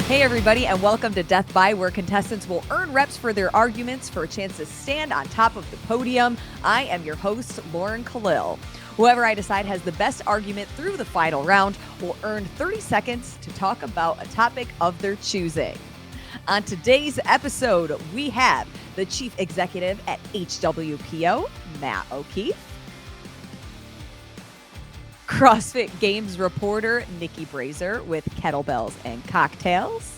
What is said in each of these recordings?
Hey, everybody, and welcome to Death By, where contestants will earn reps for their arguments for a chance to stand on top of the podium. I am your host, Lauren Khalil. Whoever I decide has the best argument through the final round will earn 30 seconds to talk about a topic of their choosing. On today's episode, we have the Chief Executive at HWPO, Matt O'Keefe, CrossFit Games reporter Nikki Brazier with Kettlebells and Cocktails,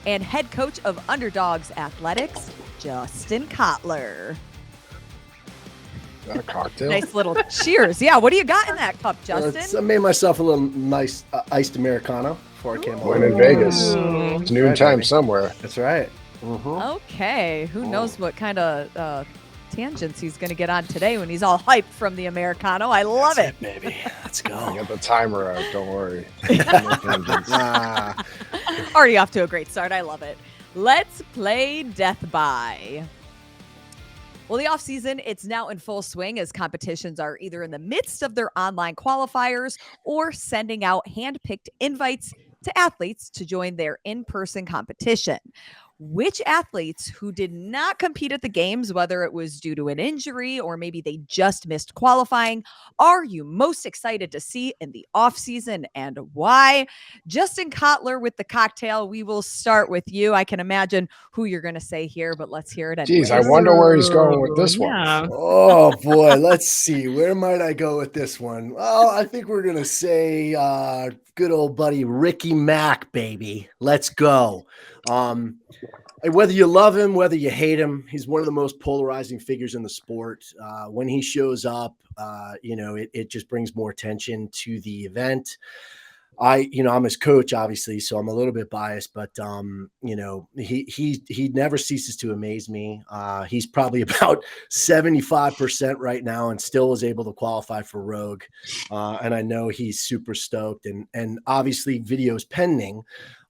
and head coach of Underdogs Athletics, Justin Kotler. Is that a cocktail? Nice little cheers. Yeah, what do you got in that cup, Justin? I made myself a little nice iced Americano before I came over. When in Vegas. Ooh. It's noontime baby. somewhere. That's right. Mm-hmm. Okay, who knows what kind of tangents he's going to get on today when he's all hyped from the Americano. I love it. baby. Let's I go. got the timer out, don't worry. Already off to a great start. I love it. Let's play Death By. Well, the offseason, it's now in full swing as competitions are either in the midst of their online qualifiers or sending out hand-picked invites to athletes to join their in-person competition. Which athletes who did not compete at the games, whether it was due to an injury or maybe they just missed qualifying, are you most excited to see in the offseason and why? Justin Kotler with the cocktail. We will start with you. I can imagine who you're going to say here, but let's hear it anyway. Jeez, I wonder where he's going with this one. Oh boy, let's see. Where might I go with this one? Well, I think we're gonna say good old buddy Ricky Mack, baby. Let's go. Whether you love him, whether you hate him, he's one of the most polarizing figures in the sport. When he shows up, it just brings more attention to the event. I'm his coach, obviously, so I'm a little bit biased, but he never ceases to amaze me. He's probably about 75% right now and still is able to qualify for Rogue. And I know he's super stoked and obviously videos pending.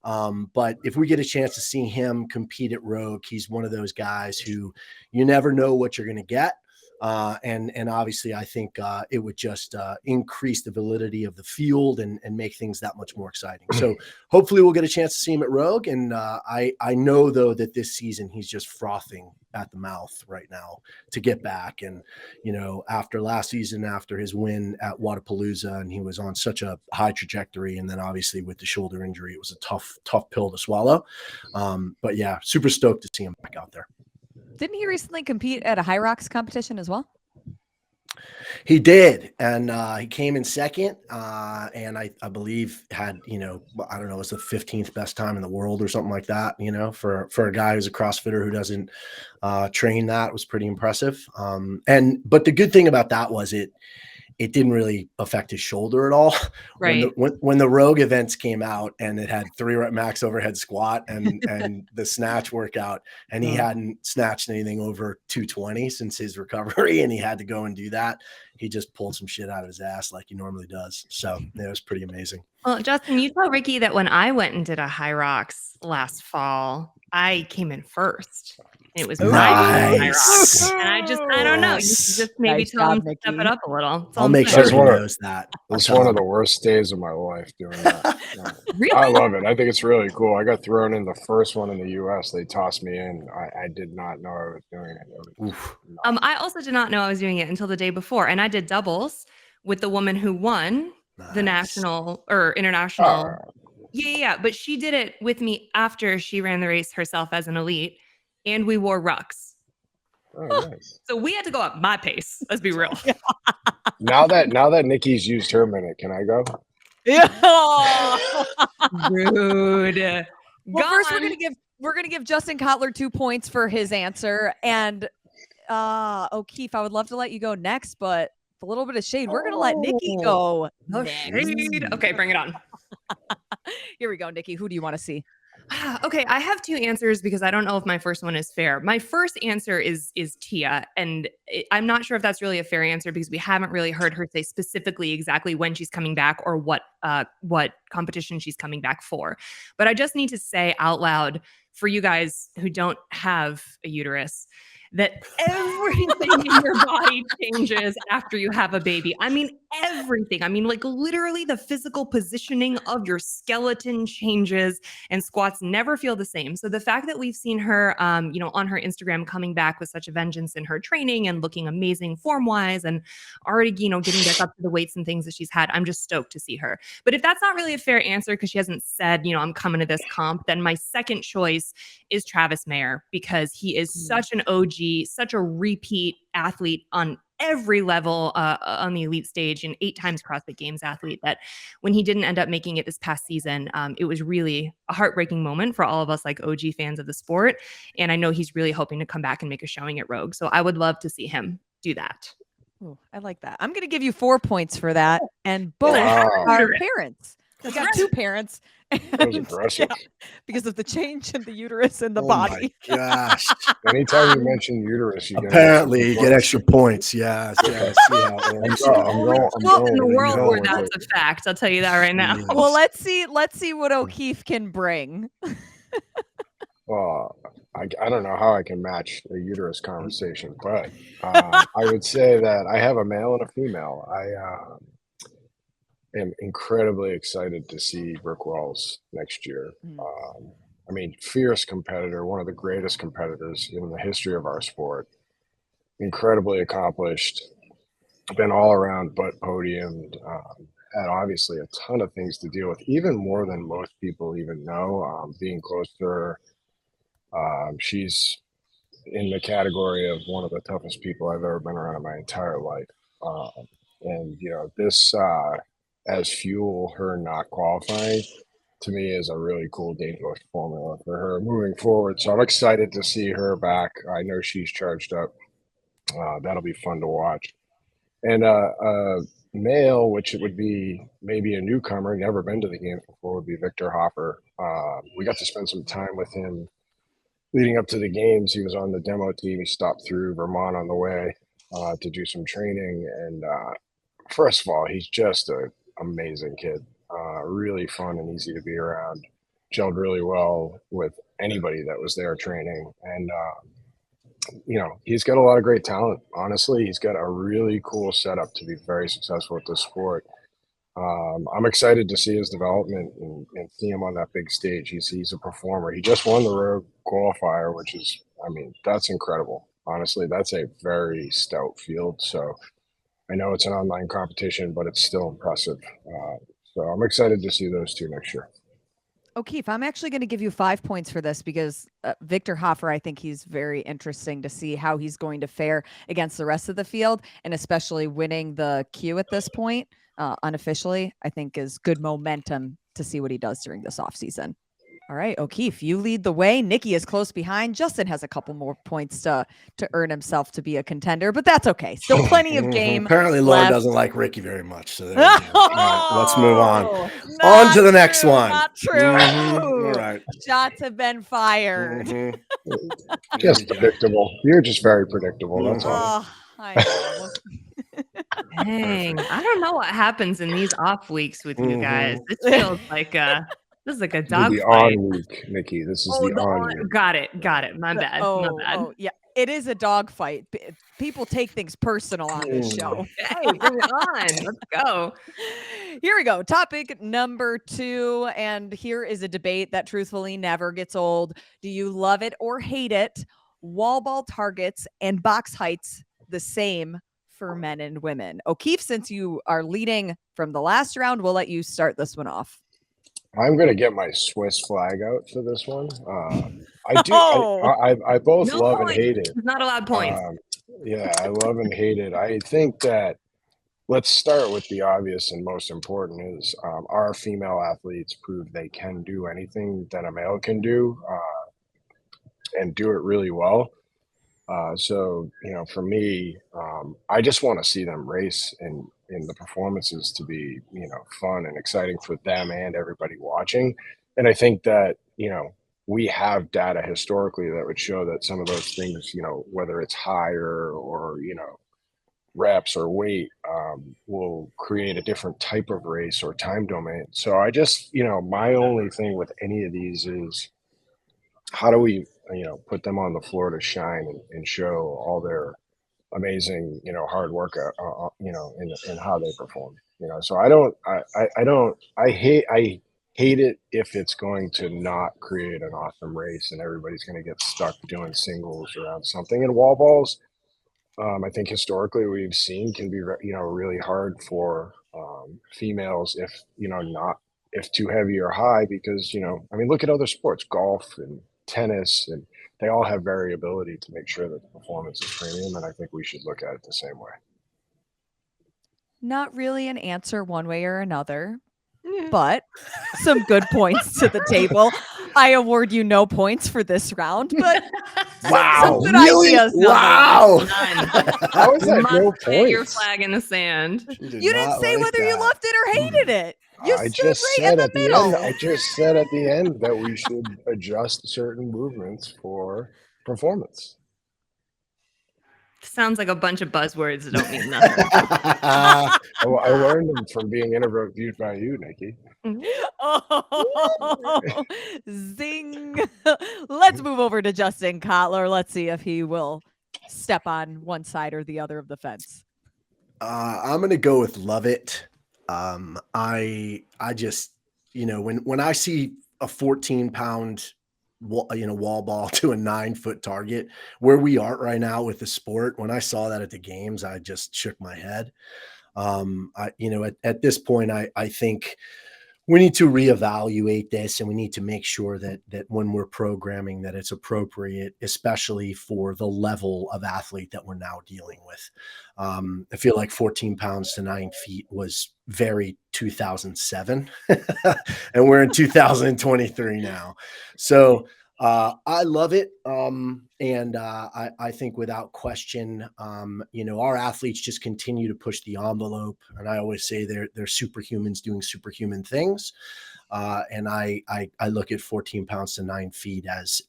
But if we get a chance to see him compete at Rogue, he's one of those guys who you never know what you're going to get. And obviously, I think it would just increase the validity of the field and make things that much more exciting. So hopefully we'll get a chance to see him at Rogue. And I know, though, that this season he's just frothing at the mouth right now to get back. And, after last season, after his win at Wodapalooza, and he was on such a high trajectory. And then obviously with the shoulder injury, it was a tough pill to swallow. But yeah, super stoked to see him back out there. Didn't he recently compete at a High Rocks competition as well? He did, and he came in second, and I believe had, I don't know, it was the 15th best time in the world or something like that, for a guy who's a CrossFitter who doesn't train. That was pretty impressive. But the good thing about that was it didn't really affect his shoulder at all. Right. When the Rogue events came out and it had 3-rep max overhead squat and the snatch workout, and he hadn't snatched anything over 220 since his recovery, and he had to go and do that. He just pulled some shit out of his ass like he normally does. So it was pretty amazing. Well, Justin, you tell Ricky that when I went and did a High Rocks last fall, I came in first. It was my High Rocks. And I don't know. You should just maybe Nice tell him job, to step Nikki. it up a little. That's all I'll I'm make saying. sure he That's knows that. It's one of the worst days of my life doing that. Really? I love it. I think it's really cool. I got thrown in the first one in the U.S. They tossed me in. I did not know I was doing it. I also did not know I was doing it until the day before. And I did doubles with the woman who won the national or international. Yeah. But she did it with me after she ran the race herself as an elite. And we wore rucks. Oh, nice. So we had to go at my pace. Let's be real. Now that Nikki's used her minute, can I go? Yeah. Rude. Well, first we're gonna give Justin Kotler 2 points for his answer, and O'Keefe, I would love to let you go next, but a little bit of shade. We're gonna let Nikki go. Shade. Okay, bring it on. Here we go, Nikki. Who do you want to see? Okay, I have 2 answers because I don't know if my first one is fair. My first answer is Tia, and I'm not sure if that's really a fair answer because we haven't really heard her say specifically exactly when she's coming back or what competition she's coming back for. But I just need to say out loud for you guys who don't have a uterus that everything in your body changes after you have a baby. I mean, everything. I mean, like literally the physical positioning of your skeleton changes, and squats never feel the same. So the fact that we've seen her, on her Instagram coming back with such a vengeance in her training and looking amazing form wise and already, getting back up to the weights and things that she's had, I'm just stoked to see her. But if that's not really a fair answer because she hasn't said, I'm coming to this comp, then my second choice is Travis Mayer, because he is such an OG, such a repeat athlete on every level on the elite stage, and 8 times CrossFit Games athlete, that when he didn't end up making it this past season, it was really a heartbreaking moment for all of us like OG fans of the sport. And I know he's really hoping to come back and make a showing at Rogue. So I would love to see him do that. Ooh, I like that. I'm going to give you 4 points for that. And both Wow. are parents. You That's got right. 2 parents. That was aggressive. Because of the change in the uterus and the Oh body. my gosh. Anytime you mention uterus, you Apparently, you get points. extra points. Yes. Yes. Yeah. I'm Well, going Well, in the with it. world I'm where going with that's it. a fact, I'll tell you that right now. Yes. Well, let's see what O'Keefe can bring. Well, I don't know how I can match the uterus conversation, but I would say that I have a male and a female. I am incredibly excited to see Brooke Wells next year. I mean, fierce competitor, one of the greatest competitors in the history of our sport. Incredibly accomplished, been all around but podiumed. Had obviously a ton of things to deal with, even more than most people even know. Being close to her, she's in the category of one of the toughest people I've ever been around in my entire life. And this as fuel, her not qualifying, to me is a really cool dangerous formula for her moving forward. So I'm excited to see her back. I know she's charged up. That'll be fun to watch. And male, which it would be maybe a newcomer, never been to the games before, would be Victor Hoffer. We got to spend some time with him leading up to the games. He was on the demo team. He stopped through Vermont on the way to do some training. And first of all, he's just an amazing kid. Really fun and easy to be around. Gelled really well with anybody that was there training. And he's got a lot of great talent. Honestly, he's got a really cool setup to be very successful at this sport. I'm excited to see his development and see him on that big stage. He's a performer. He just won the Rogue qualifier, which is, that's incredible. Honestly, that's a very stout field. So I know it's an online competition, but it's still impressive. So I'm excited to see those two next year. O'Keefe, I'm actually going to give you 5 points for this because Victor Hoffer, I think he's very interesting to see how he's going to fare against the rest of the field, and especially winning the Q at this point unofficially, I think is good momentum to see what he does during this offseason. All right, O'Keefe, you lead the way. Nikki is close behind. Justin has a couple more points to earn himself to be a contender, but that's okay. Still plenty of game. Apparently, Lauren left. doesn't like Ricky very much. So there we go. All right, let's move on. Not On to the next true, one. Not true. All right. Shots have been fired. Just predictable. You're just very predictable. That's all. Oh, I know. Dang, I don't know what happens in these off weeks with you guys. This feels like this is like a dog The fight. on week, Nikki. This is Oh, the on week. got it. My bad. My bad. Oh, yeah. It is a dog fight. People take things personal on this show. Hey, bring it on. Let's go. Here we go. Topic number 2. And here is a debate that truthfully never gets old. Do you love it or hate it? Wall ball targets and box heights the same for men and women. O'Keefe, since you are leading from the last round, we'll let you start this one off. I'm going to get my Swiss flag out for this one. I do. Oh. I both No love points. and hate it. Not allowed points. Yeah, I love and hate it. I think that let's start with the obvious and most important is our female athletes prove they can do anything that a male can do and do it really well. So, for me, I just want to see them race and in the performances to be, fun and exciting for them and everybody watching. And I think that, we have data historically that would show that some of those things, whether it's higher or, reps or weight, will create a different type of race or time domain. So I just, my only thing with any of these is how do we put them on the floor to shine and show all their amazing, hard work, in how they perform. So I hate it if it's going to not create an awesome race and everybody's going to get stuck doing singles around something. And wall balls, I think historically we've seen can be, really hard for females if, not if too heavy or high because, I mean, look at other sports, golf and tennis, and they all have variability to make sure that the performance is premium. And I think we should look at it the same way. Not really an answer one way or another, Yeah. but some good points to the table. I award you no points for this round, but Wow, good really? ideas, Wow. None. How is that no Must plant your points? flag in the sand. you didn't say whether you loved it or hated it. You I stood just right in said the at the middle. end. I just said at the end that we should adjust certain movements for performance. Sounds like a bunch of buzzwords that don't mean nothing. I learned them from being interviewed by you, Nikki. Oh, zing. Let's move over to Justin Kotler. Let's see if he will step on one side or the other of the fence. I'm gonna go with love it. I just, when I see a 14-pound wall ball to a 9-foot target, where we are right now with the sport, when I saw that at the games, I just shook my head. At this point, I think we need to reevaluate this, and we need to make sure that when we're programming that it's appropriate, especially for the level of athlete that we're now dealing with. I feel like 14 pounds to 9 feet was very 2007 and we're in 2023 now. So I love it. I think without question, our athletes just continue to push the envelope. And I always say they're superhumans doing superhuman things. And I look at 14 pounds to 9 feet as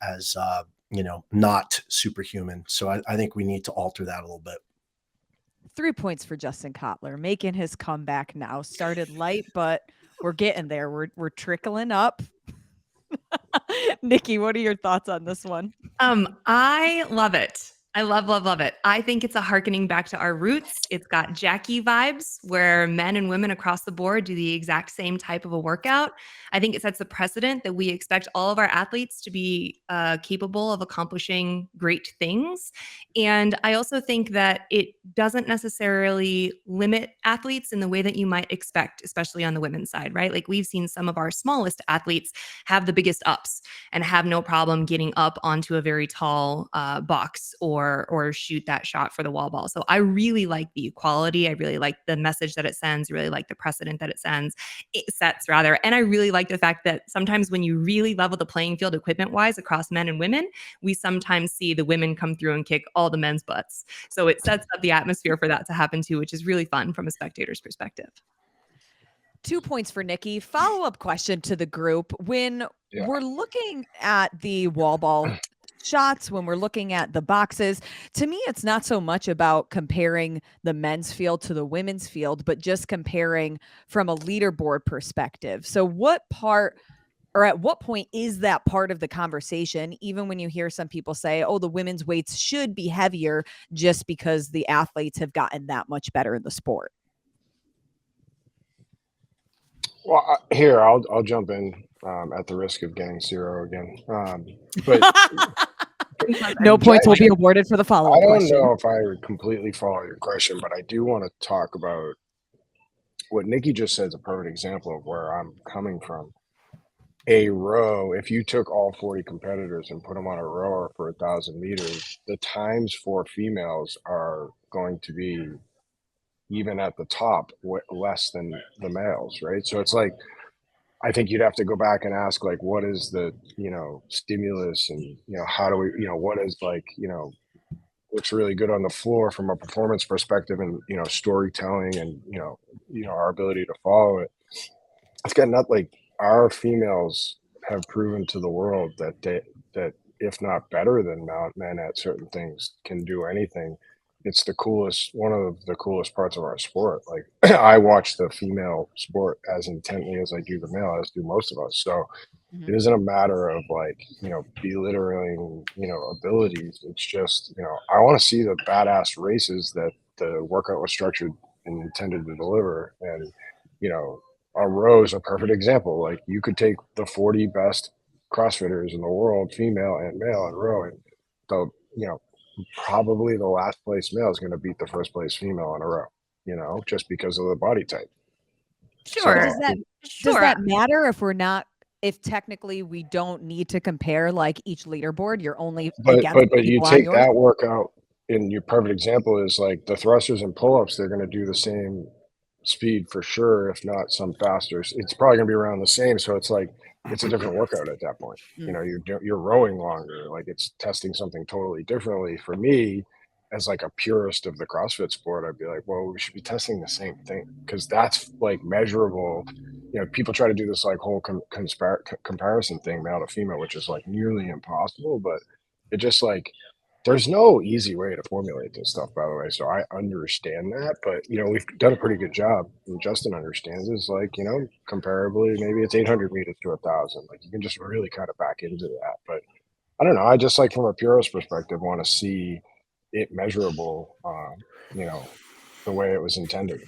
not superhuman. So I think we need to alter that a little bit. 3 points for Justin Kotler, making his comeback now. Started light, but we're getting there. We're trickling up. Nikki, what are your thoughts on this one? I love it. I love it. I think it's a hearkening back to our roots. It's got Jackie vibes where men and women across the board do the exact same type of a workout. I think it sets the precedent that we expect all of our athletes to be capable of accomplishing great things. And I also think that it doesn't necessarily limit athletes in the way that you might expect, especially on the women's side, right? Like we've seen some of our smallest athletes have the biggest ups and have no problem getting up onto a very tall box or shoot that shot for the wall ball. So I really like the equality. I really like the message that it sends, really like the precedent that it sets rather. And I really like the fact that sometimes when you really level the playing field equipment wise across men and women, we sometimes see the women come through and kick all the men's butts. So it sets up the atmosphere for that to happen too, which is really fun from a spectator's perspective. 2 points for Nikki. Follow-up question to the group. When we're looking at the wall ball shots, when we're looking at the boxes, to me, it's not so much about comparing the men's field to the women's field, but just comparing from a leaderboard perspective. So what part or at what point is that part of the conversation, even when you hear some people say, oh, the women's weights should be heavier just because the athletes have gotten that much better in the sport? Well, here I'll jump in at the risk of getting zero again. But no points will be awarded for the follow-up I don't question. know if I would completely follow your question, but I do want to talk about what Nikki just said is a perfect example of where I'm coming from. A row, if you took all 40 competitors and put them on a rower for 1,000 meters, the times for females are going to be even at the top less than the males, right? So it's like, I think you'd have to go back and ask, like, what is the, stimulus and, how do we, what is like, what's really good on the floor from a performance perspective and, storytelling and, our ability to follow it. It's got not like our females have proven to the world that that if not better than men at certain things can do anything. It's one of the coolest parts of our sport. Like I watch the female sport as intently as I do the male, as do most of us. So Mhm. It isn't a matter of like, belittling, abilities. It's just, I want to see the badass races that the workout was structured and intended to deliver. And, you know, a row is a perfect example. Like you could take the 40 best CrossFitters in the world, female and male, and row, and the, probably the last place male is going to beat the first place female in a row, just because of the body type. But Sure. So does that matter if technically we don't need to compare like each leaderboard? You're only against but you people on take yours? that workout, and your perfect example is like the thrusters and pull-ups, they're going to do the same speed for sure, if not some faster. It's probably going to be around the same. So it's like, it's a different workout at that point. Mm. You're rowing longer. Like it's testing something totally differently. For me, as like a purist of the CrossFit sport, I'd be like, well, we should be testing the same thing because that's like measurable. People try to do this like whole comparison thing, male to female, which is like nearly impossible, but it just like, there's no easy way to formulate this stuff, by the way. So I understand that, but we've done a pretty good job. And Justin understands it's like, comparably, maybe it's 800 meters to 1,000. Like you can just really kind of back into that. But I don't know. I just like from a purist perspective, want to see it measurable, the way it was intended.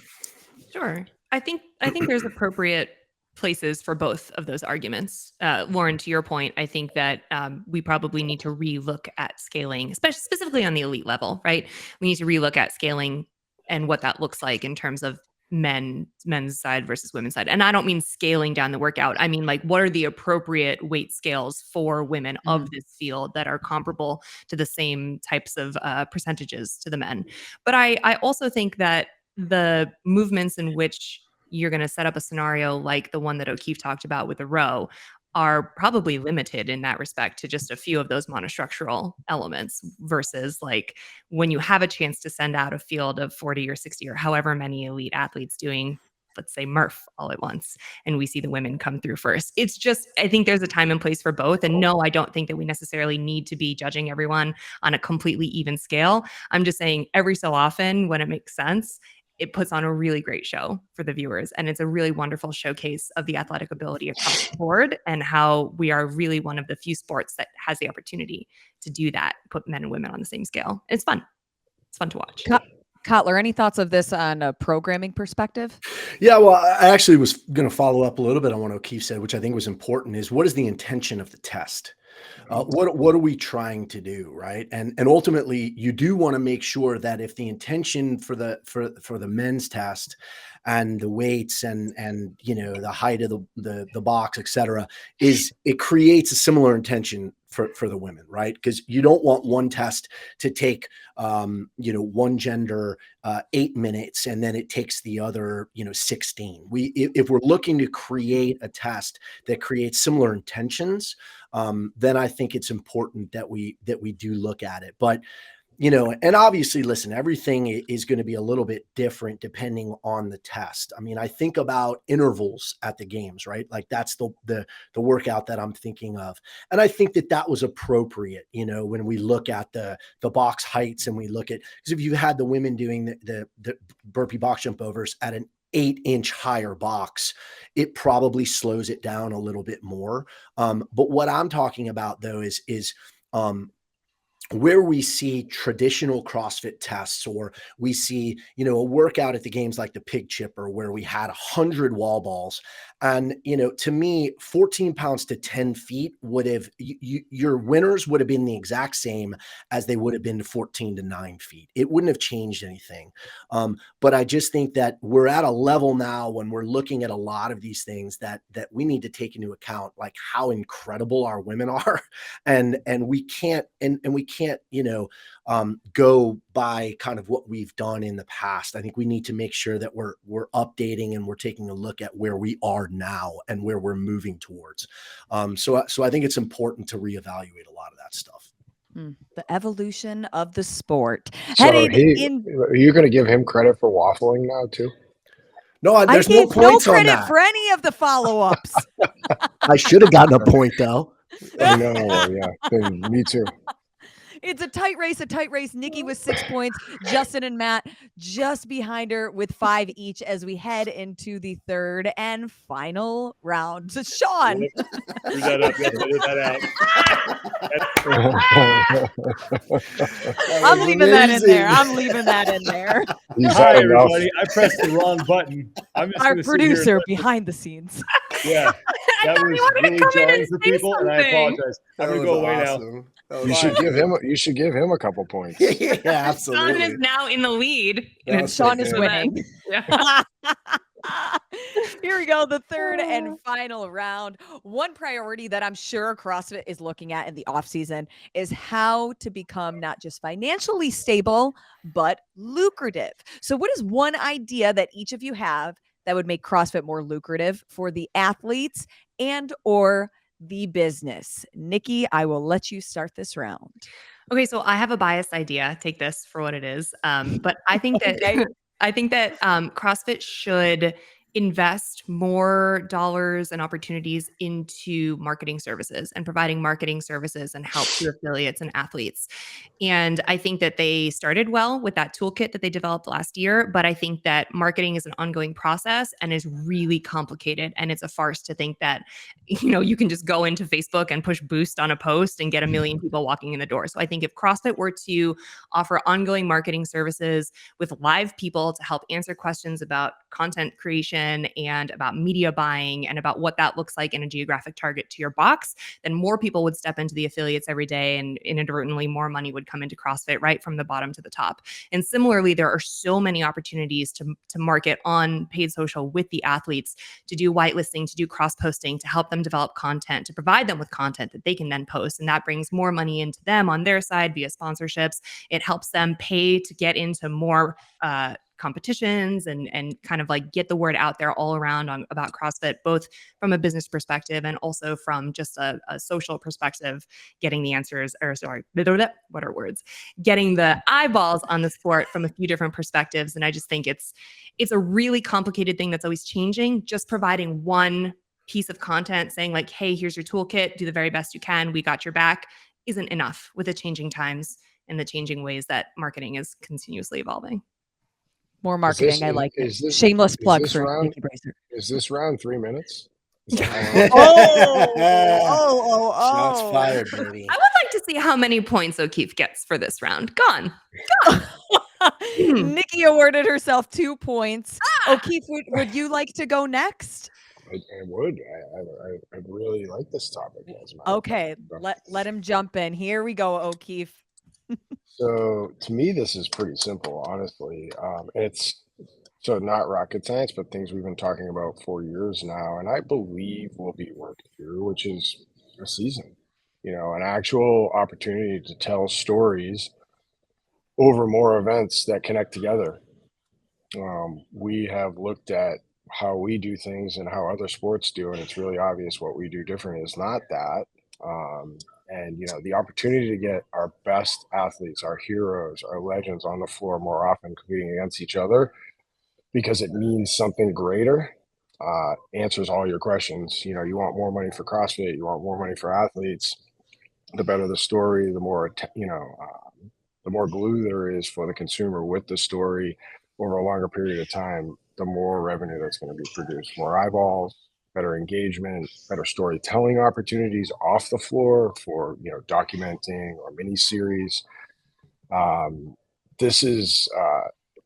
Sure. I think there's appropriate places for both of those arguments. Lauren, to your point, I think that we probably need to relook at scaling, especially specifically on the elite level, right? We need to relook at scaling and what that looks like in terms of men's side versus women's side. And I don't mean scaling down the workout. I mean, like, what are the appropriate weight scales for women of this field that are comparable to the same types of percentages to the men? But I also think that the movements in which you're going to set up a scenario like the one that O'Keefe talked about with the row are probably limited in that respect to just a few of those monostructural elements versus like when you have a chance to send out a field of 40 or 60 or however many elite athletes doing, let's say Murph all at once, and we see the women come through first. It's just, I think there's a time and place for both. And no, I don't think that we necessarily need to be judging everyone on a completely even scale. I'm just saying every so often when it makes sense, it puts on a really great show for the viewers. And it's a really wonderful showcase of the athletic ability across the board and how we are really one of the few sports that has the opportunity to do that, put men and women on the same scale. It's fun. It's fun to watch. Cutler, any thoughts of this on a programming perspective? Yeah, well, I actually was going to follow up a little bit on what O'Keefe said, which I think was important, is what is the intention of the test? What are we trying to do, right? And ultimately, you do want to make sure that if the intention for the men's test and the weights and the height of the box, et cetera, is it creates a similar intention for the women, right? Because you don't want one test to take one gender 8 minutes and then it takes the other 16. If we're looking to create a test that creates similar intentions, then I think it's important that we do look at it. But and obviously, listen, everything is going to be a little bit different depending on the test. I mean, I think about intervals at the games, right? Like that's the workout that I'm thinking of. And I think that was appropriate, when we look at the box heights and we look at, because if you had the women doing the burpee box jump overs at an 8-inch higher box, it probably slows it down a little bit more. But what I'm talking about though is where we see traditional CrossFit tests, or we see, a workout at the games like the pig chipper where we had 100 wall balls. And, to me, 14 pounds to 10 feet would have, your winners would have been the exact same as they would have been 14 to 9 feet. It wouldn't have changed anything. But I just think that we're at a level now when we're looking at a lot of these things that we need to take into account, like how incredible our women are. And we can't go by kind of what we've done in the past. I think we need to make sure that we're updating and we're taking a look at where we are now and where we're moving towards. So I think it's important to reevaluate a lot of that stuff. The evolution of the sport. So are you going to give him credit for waffling now too? No, there's no points on that. No credit for any of the follow-ups. I should have gotten a point though. I know, yeah, me too. It's a tight race, Nikki with 6 points, Justin and Matt just behind her with 5 each as we head into the third and final round. So Sean. Yep. Screw that up. Yep, edit that out. I'm leaving that in there. I'm leaving that in there. He's Hi, had enough. everybody. I pressed the wrong button. I'm just Our gonna sit here and producer let- behind the scenes. Yeah, I that thought was you wanted to really come in jarring and for say people, and I something. apologize. I'm gonna go away now. You should give him. You should give him a couple points. Yeah, Sean absolutely. is now in the lead. That was so Sean is good. winning. Yeah. Here we go, the third and final round. One priority that I'm sure CrossFit is looking at in the offseason is how to become not just financially stable, but lucrative. So what is one idea that each of you have that would make CrossFit more lucrative for the athletes and or the business? Nikki, I will let you start this round. Okay, so I have a biased idea. Take this for what it is. But I think that Okay. CrossFit should invest more dollars and opportunities into marketing services and providing marketing services and help to affiliates and athletes. And I think that they started well with that toolkit that they developed last year, but I think that marketing is an ongoing process and is really complicated. And it's a farce to think that, you can just go into Facebook and push boost on a post and get 1 million people walking in the door. So I think if CrossFit were to offer ongoing marketing services with live people to help answer questions about content creation and about media buying and about what that looks like in a geographic target to your box, then more people would step into the affiliates every day, and inadvertently more money would come into CrossFit right from the bottom to the top. And similarly, there are so many opportunities to market on paid social with the athletes, to do whitelisting, to do cross-posting, to help them develop content, to provide them with content that they can then post. And that brings more money into them on their side via sponsorships. It helps them pay to get into more competitions and kind of like get the word out there all around about CrossFit, both from a business perspective and also from just a social perspective, getting the answers, what are words? Getting the eyeballs on the sport from a few different perspectives. And I just think it's a really complicated thing that's always changing. Just providing one piece of content saying like, hey, here's your toolkit, do the very best you can, we got your back, isn't enough with the changing times and the changing ways that marketing is continuously evolving. More marketing. I like it. is this- Shameless is plug this for round- Nikki Bracer. Is this round 3 minutes? Is that how long? Shots fired, baby. I would like to see how many points O'Keefe gets for this round. Gone. Nikki awarded herself 2 points. O'Keefe, would you like to go next? I would. I really like this topic. As a matter of Okay, fact. let him jump in. Here we go, O'Keefe. So to me, this is pretty simple, honestly. It's so not rocket science, but things we've been talking about for years now, and I believe will be worked through, which is a season. An actual opportunity to tell stories over more events that connect together. We have looked at how we do things and how other sports do, and it's really obvious what we do different is not that. And the opportunity to get our best athletes, our heroes, our legends on the floor more often competing against each other because it means something greater, answers all your questions. You want more money for CrossFit, you want more money for athletes. The better the story, the more the more glue there is for the consumer with the story over a longer period of time, the more revenue that's going to be produced, more eyeballs, better engagement, better storytelling opportunities off the floor for documenting or mini series. This is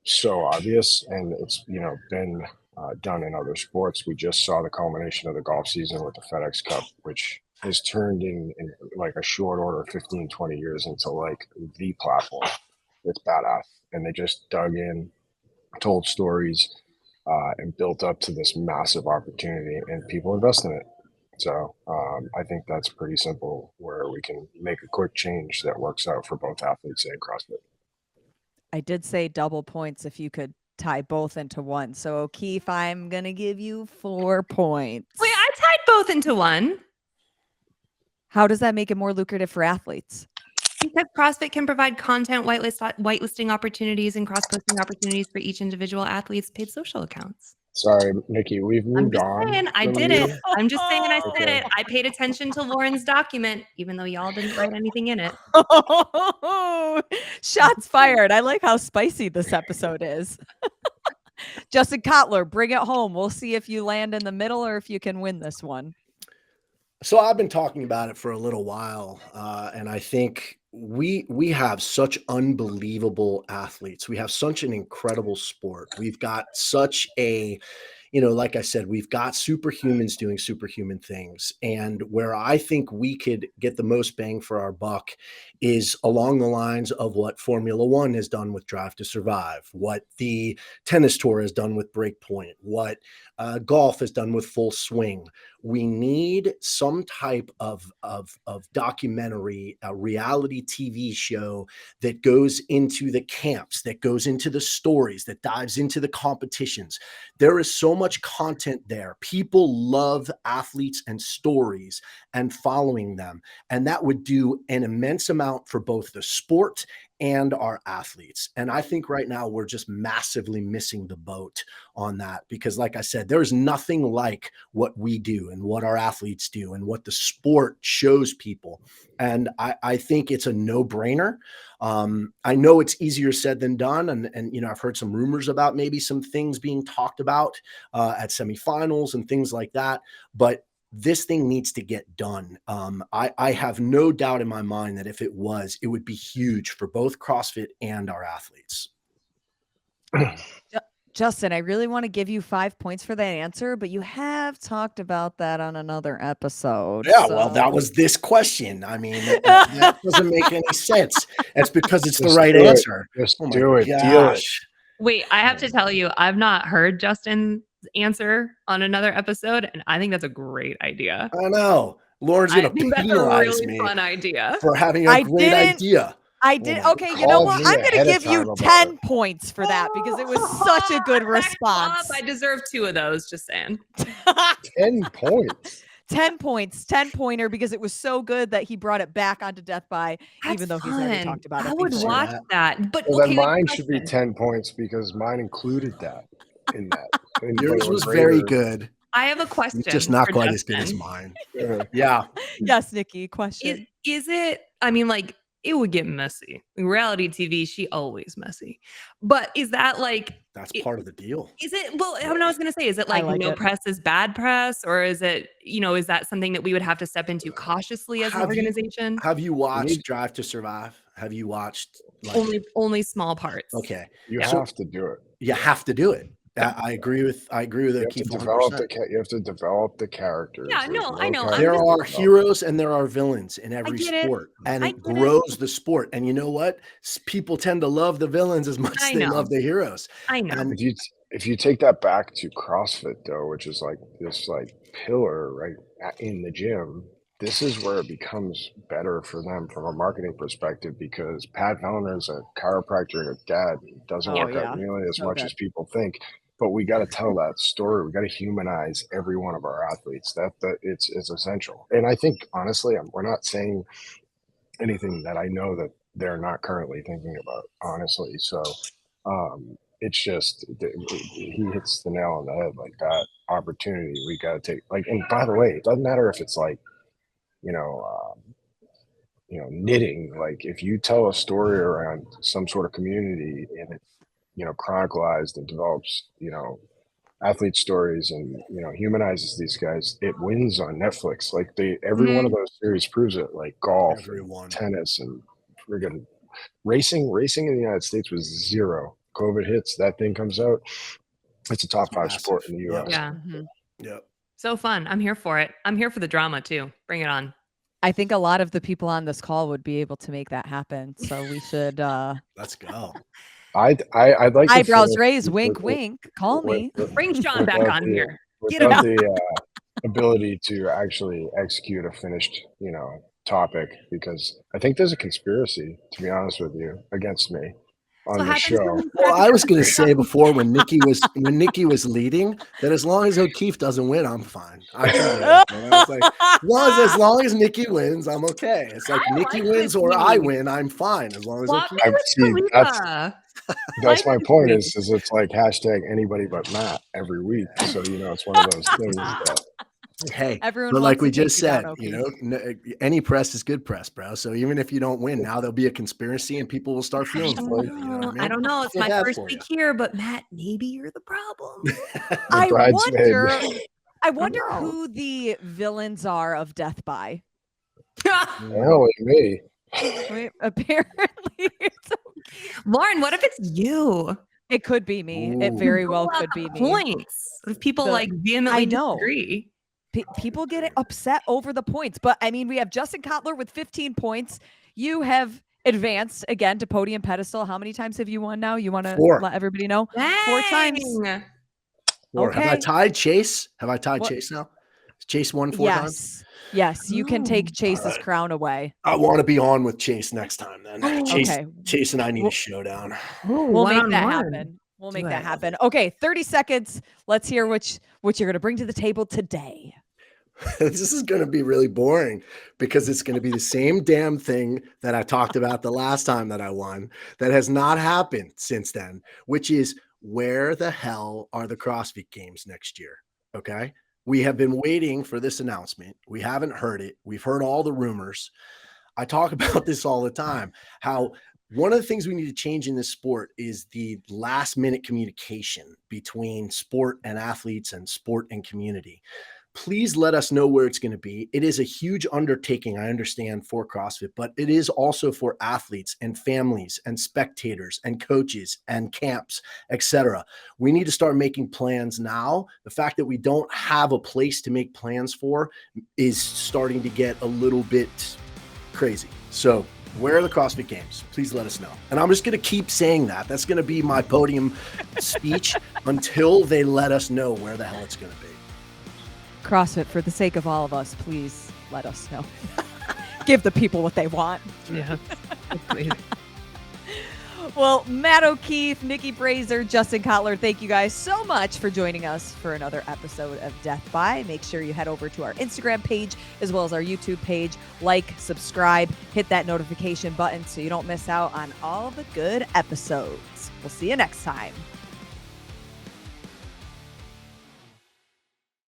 so obvious, and it's been done in other sports. We just saw the culmination of the golf season with the FedEx Cup, which has turned in like a short order, 15, 20 years into like the platform. It's badass, and they just dug in, told stories, and built up to this massive opportunity, and people invest in it. So I think that's pretty simple, where we can make a quick change that works out for both athletes and CrossFit. I did say double points if you could tie both into one. So O'Keefe, I'm going to give you 4 points. Wait, I tied both into one. How does that make it more lucrative for athletes? Because CrossFit can provide content whitelisting opportunities and cross-posting opportunities for each individual athlete's paid social accounts. Sorry, Nikki, we've I'm moved just on. saying, I from did you. it. I'm just saying I said Okay. it. I paid attention to Lauren's document, even though y'all didn't write anything in it. Shots fired. I like how spicy this episode is. Justin Kotler, bring it home. We'll see if you land in the middle or if you can win this one. So I've been talking about it for a little while, and I think we have such unbelievable athletes. We have such an incredible sport. We've got such a, like I said, we've got superhumans doing superhuman things. And where I think we could get the most bang for our buck is along the lines of what Formula One has done with Drive to Survive, what the tennis tour has done with Breakpoint, what golf has done with Full Swing. We need some type of documentary, a reality TV show that goes into the camps, that goes into the stories, that dives into the competitions. There is so much content there. People love athletes and stories and following them. And that would do an immense amount for both the sport and our athletes. And I think right now we're just massively missing the boat on that because, like I said, there's nothing like what we do and what our athletes do and what the sport shows people. And I think it's a no-brainer. I know it's easier said than done. And I've heard some rumors about maybe some things being talked about at semifinals and things like that. But this thing needs to get done. I have no doubt in my mind that if it would be huge for both CrossFit and our athletes. Justin, I really want to give you 5 points for that answer, but you have talked about that on another episode. Yeah, well, that was this question. I mean, that doesn't make any sense. That's because it's the right answer. Just Oh my do it. Deal it. gosh. Wait, I have to tell you, I've not heard Justin's answer on another episode, and I think that's a great idea. I know. Lauren's I going to think that's a penalize really me fun idea. for having a I great didn't- idea. I did. my Okay, you know Call what? me I'm going ahead to of give you time about 10 it. points for that because it was such a good response. I deserve 2 of those, just saying. 10 points. 10 points, 10-pointer because it was so good that he brought it back onto Death by, even though he's already fun. talked about it. I would before. watch that. But Well, okay, then mine should be question. 10 points because mine included that in that. And Yours but it was very greater. good. I have a question. Just not for quite as good as Justin. mine. Yeah. Yeah. Yes, Nikki, question. Is it, I mean, like, it would get messy. In reality TV, she always messy. But is that like, That's part of the deal. is it, well, I was going to say, is it I like, like no it. press is bad press? Or is it, is that something that we would have to step into cautiously as an Have you- organization? Have you watched need- Drive to Survive? Have you watched? Only small parts. Okay. You Yeah. have to do it. You have to do it. I agree with You have to Keith develop 100%. you have to develop the characters. Yeah, There's no, I know. character There are development. heroes and there are villains in every get it. sport, and I it get it. grows the sport. And you know what? People tend to love the villains as much I as they know. love the heroes. I know. And If you take that back to CrossFit though, which is like this like pillar right in the gym, this is where it becomes better for them from a marketing perspective because Pat Fellner is a chiropractor and a dad. It doesn't Oh, work yeah. out nearly as So much good. as people think. But we got to tell that story. We got to humanize every one of our athletes. That it's essential. And I think honestly, we're not saying anything that I know that they're not currently thinking about. Honestly, so it's just he hits the nail on the head. Like that opportunity, we got to take. Like, and by the way, it doesn't matter if it's like, knitting. Like if you tell a story around some sort of community and it, chronicalized and develops, athlete stories and, humanizes these guys, it wins on Netflix. Like every one of those series proves it, like golf, everyone. tennis, and friggin' racing in the United States was zero. COVID hits, that thing comes out. It's a top It's 5 massive. sport in the Yeah. US. Yeah. Mhm. Yep. So fun. I'm here for it. I'm here for the drama too. Bring it on. I think a lot of the people on this call would be able to make that happen. So we should Let's go. I'd like to eyebrows finish raised, with- wink, with- wink. Call me. Bring Sean back without on the- here. Get him without the ability to actually execute a finished, topic, because I think there's a conspiracy, to be honest with you, against me on What the happens show. when Well, I was going to say before when Nikki was leading that as long as O'Keefe doesn't win, I'm fine. I was like, as long as Nikki wins, I'm okay. It's like I Nikki like wins this or I lead. win, I'm fine as long as Swap O'Keefe. me with see, that's- Khalifa. That's my Like point me. is it's like hashtag anybody but Matt every week. So, it's one of those things that Hey, Everyone but wants like we to take just you down, said, O'Keefe. any press is good press, bro. So even if you don't win, now there'll be a conspiracy and people will start I feeling don't for you. You know what I know. mean? I don't know. It's Feel my bad first for you. week here, but Matt, maybe you're the problem. the I bridesmaid. wonder know. who the villains are of Death by. Hell, me. Wait, apparently it's Lauren, what if it's you? it could be me. It Ooh. very You well pull out could the be me. points. What if people The- like vehemently I know. disagree? People get upset over the points, but I mean, we have Justin Kotler with 15 points. You have advanced again to podium pedestal. How many times have you won now? You want to 4. let everybody know? 4 times. Dang. 4. Have I Okay. tied Chase? Have I tied What- Chase now? Has Chase won 4 times? Yes, you can take Chase's Alright. crown away. I want to be on with Chase next time then. Okay. Chase and I need Well- a showdown. We'll make that one-on-one. happen. We'll Do make it. that happen. Okay, 30 seconds. Let's hear what you're going to bring to the table today. This is going to be really boring because it's going to be the same damn thing that I talked about the last time that I won that has not happened since then, which is where the hell are the CrossFit Games next year? Okay. We have been waiting for this announcement. We haven't heard it. We've heard all the rumors. I talk about this all the time, how one of the things we need to change in this sport is the last minute communication between sport and athletes and sport and community. Please let us know where it's going to be. It is a huge undertaking, I understand, for CrossFit, but it is also for athletes and families and spectators and coaches and camps, etc. We need to start making plans now. The fact that we don't have a place to make plans for is starting to get a little bit crazy. So where are the CrossFit Games? Please let us know. And I'm just going to keep saying that. That's going to be my podium speech until they let us know where the hell it's going to be. CrossFit, for the sake of all of us, please let us know. Give the people what they want. Yeah. Please. Well, Matt O'Keefe, Nikki Brazier, Justin Kotler, thank you guys so much for joining us for another episode of Death By. Make sure you head over to our Instagram page as well as our YouTube page. Like, subscribe, hit that notification button so you don't miss out on all the good episodes. We'll see you next time.